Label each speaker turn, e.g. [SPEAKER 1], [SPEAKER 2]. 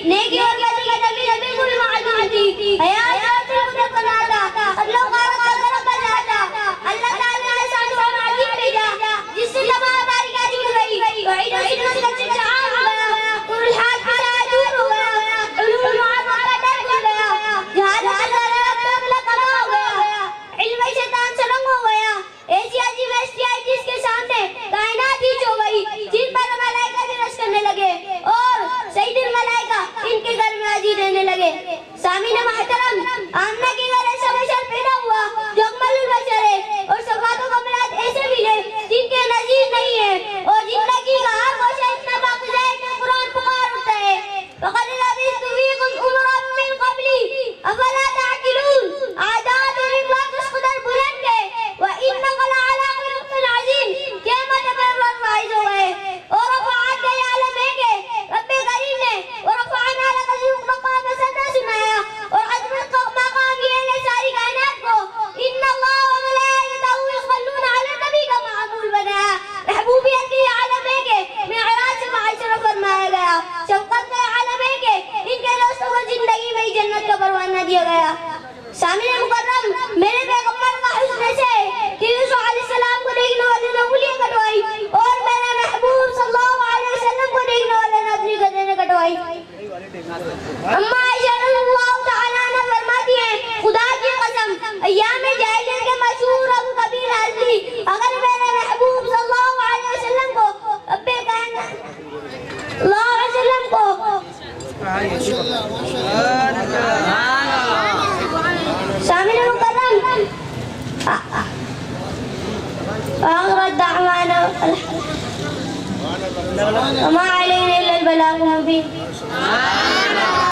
[SPEAKER 1] नेकी और बदी की तमीज बिल्कुल मालूम थी। हयात और मुद्दत बनाता अल्लाह क़यामत का गरम बनाता। अल्लाह ताला ने सानू अजीब भेजा जिससे तमाम हमारी गाड़ी हो गई। वही नसीहत का चिट्ठा हो गया और हाथ का दूर हो गया। उलूम मुआमला का डर खुल गया। जहां अल्लाह कमा हो गया। इल्म शैतान से रंग हो गया। ऐसी अजीब हस्तियां जिसके सामने कायनात ही हो गई, जिन पर मलाइका भी रश करने लगे और सैयदुल मलाइका इनके घर में हाजिर रहने लगे। सामीन महतरम, आमना के घर ऐसा बशर पैदा हुआ जो अकमलुल बशर है और सफात व कमलात ऐसे मिले जिनके नजीर नहीं है और जिंदगी का हर गोशा इतना पाकीज़ा है कि कुरान पुकार उठता है। फ़क़द लबिस्तु फ़ीकुम उमरन मिन क़ब्ली अफ़ला तअक़िलून। आदात और इखलास उस कदर बुलंद है व इन्नका लअला ख़ुलुक़िन अज़ीम। क़यामत पर वाइज़ हो गए और रफ़अत के आलम है के रब्बे करीम ने और रफ़अना लका ज़िक्र मकाम सदा सुनाया और अज़मत का मकाम ये है सारी कायनात को। इन्नल्लाह व मलाइकतहु युसल्लूना अला नबी का मामूल बनाया। महबूबियत के आलम है के मिअराज से माशरा फरमाया गया। शफ़क़त का आलम है के इनके दोस्तों को जिंदगी में ही जन्नत का परवाना दिया गया। सामीन मुकर्रम, मेरे पैगंबर का हुस्न से कि यूसुफ अलैहिस्सलाम को देखने वाले ने उंगलियां कटवाई और मेरे महबूब सल्लल्लाहु अलैहि वसल्लम को देखने वाले ने अपनी गर्दनें कटवाई। अम्मा आयशा रज़ियल्लाहु तआला अन्हा फरमाती हैं, खुदा की कसम अय्याम जाहिलियत के मशहूर अबू कबीर आज़मी अगर मेरे महबूब सल्लल्लाहु अलैहि वसल्लम को अब्बे कहना सल्लल्लाहु अलैहि वसल्लम को शामिल मुकर्रम आखिर दावाना वमा अलैना इल्लल बलागुल मुबीन।